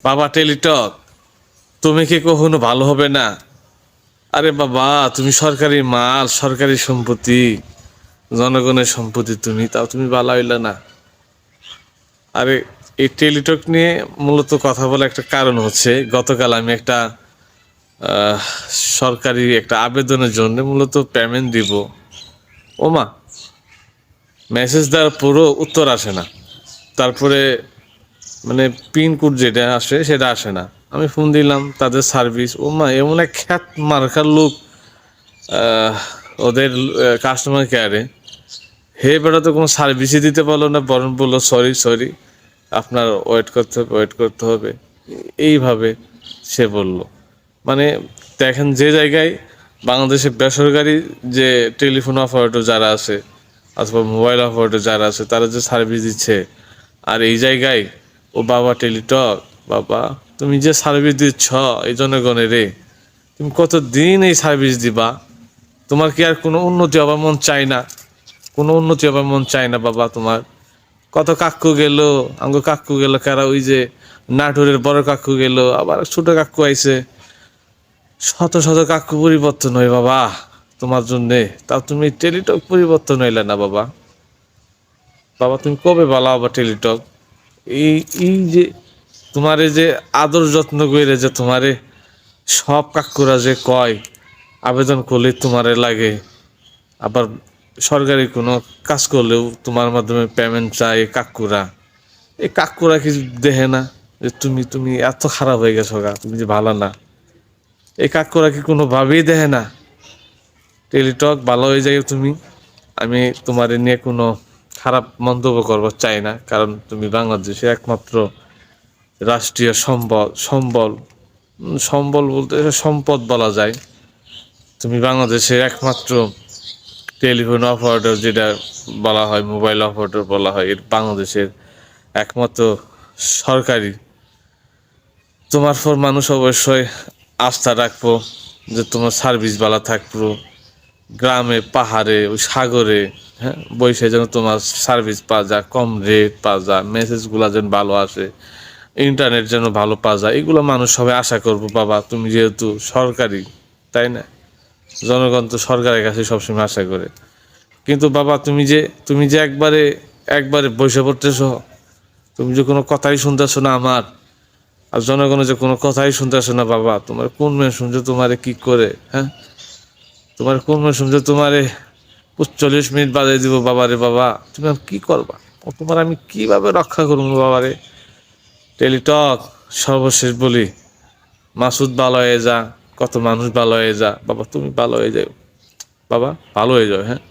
বাবা টেলিটক, তুমি কি কখনো ভালো হবে না? আরে বাবা, তুমি সরকারি মাল, সরকারি সম্পত্তি, জনগণের সম্পত্তি, তুমি তাও তুমি ভালো হইলে না। আরে এই টেলিটক নিয়ে মূলত কথা বলা একটা কারণ হচ্ছে, গতকাল আমি একটা আহ, সরকারি একটা আবেদনের জন্য মূলত পেমেন্ট দিব। ওমা, মেসেজ দেওয়ার পুরো উত্তর আসে না। তারপরে মানে পিনকোড যেটা আসে সেটা আসে না। আমি ফোন দিলাম তাদের সার্ভিস, ওমা এমন এক খ্যাত মার্কার লোক আহ, ওদের কাস্টমার কেয়ারে। হে বেটা তো কোনো সার্ভিসই দিতে পারলো না, বরং বললো সরি সরি, আপনার ওয়েট করতে হবে, ওয়েট করতে হবে। এইভাবে সে বলল। মানে দেখেন, যে জায়গায় বাংলাদেশের বেসরকারি যে টেলিফোন অপারেটর যারা আছে অথবা মোবাইল অপারেটর যারা আছে তারা যে সার্ভিস দিচ্ছে, আর এই জায়গায় ও বাবা টেলিটক, বাবা তুমি যে সার্ভিস দিচ্ছ এই জনগণের রে, তুমি কতদিন এই সার্ভিস দিবা? তোমার কি আর কোনো উন্নতি হবার মন চাই না? কোনো উন্নতি হবার মন চায় না বাবা তোমার? কত কাকু গেল, আঙ্গো কাকু গেল, কারা ওই যে নাটোরের বড় কাকু গেল, আবার ছোট কাকু আইছে, শত শত কাকু পরিবর্তন হয় বাবা তোমার জন্যে। তাও তুমি টেলিটক পরিবর্তন হইলে না বাবা। বাবা তুমি কবে বলা আবার টেলিটক? এই এই যে তোমারে যে আদর যত্ন করে যে তোমারে সব কাকুরা যে কয় আবেদন করলে তোমারে লাগে, আবার সরকারি কোনো কাজ করলেও তোমার মাধ্যমে পেমেন্ট চায় কাকুরা। এই কাকুরা কি দেখে না যে তুমি তুমি এত খারাপ হয়ে গেছো গা, তুমি যে ভালো না? এই কাকুরা কি কোনোভাবেই দেখে না? টেলিটক ভালো হয়ে যায় তুমি। আমি তোমার নিয়ে কোনো খারাপ মন্তব্য করবার চাই না, কারণ তুমি বাংলাদেশের একমাত্র রাষ্ট্রীয় সম্বল সম্বল সম্বল বলতে সম্পদ বলা যায়। তুমি বাংলাদেশের একমাত্র টেলিফোন অপারেটর, যেটা বলা হয় মোবাইল অপারেটর বলা হয়, এর বাংলাদেশের একমাত্র সরকারি। তোমার পর মানুষ অবশ্যই আস্থা রাখবো যে তোমার সার্ভিস ভালো থাকবো। গ্রামে পাহাড়ে ওই সাগরে, হ্যাঁ, বসে যেন তোমার সার্ভিস পাওয়া যায়, কম রেট পাওয়া যায়, মেসেজগুলো যেন ভালো আসে, ইন্টারনেট যেন ভালো পাওয়া যায়, এগুলো মানুষ সবাই আশা করবো বাবা। তুমি যেহেতু সরকারি, তাই না? জনগণ তো সরকারের কাছে সবসময় আশা করে। কিন্তু বাবা তুমি যে একবারে একবারে বসে পড়তেছ, তুমি যে কোনো কথাই শুনতেছো না আমার, আর জনগণের যে কোনো কথাই শুনতেছো না বাবা। তোমার কোন মেয়ে শুনছে তোমারে কি করে, হ্যাঁ? তোমার কোন মেয়ে শুনছে তোমারে 40 মিনিট বাজে দিব বাবারে বাবা? তুমি আর কি করবা? ও তোমার আমি কিভাবে রক্ষা করবো বাবারে? টেলিটক, সর্বশেষ বলি, মাসুদ ভালো হয়ে যা, কত মানুষ ভালো হয়ে যা বাবা, তুমি ভালো হয়ে যাও বাবা, ভালো হয়ে যাও, হ্যাঁ।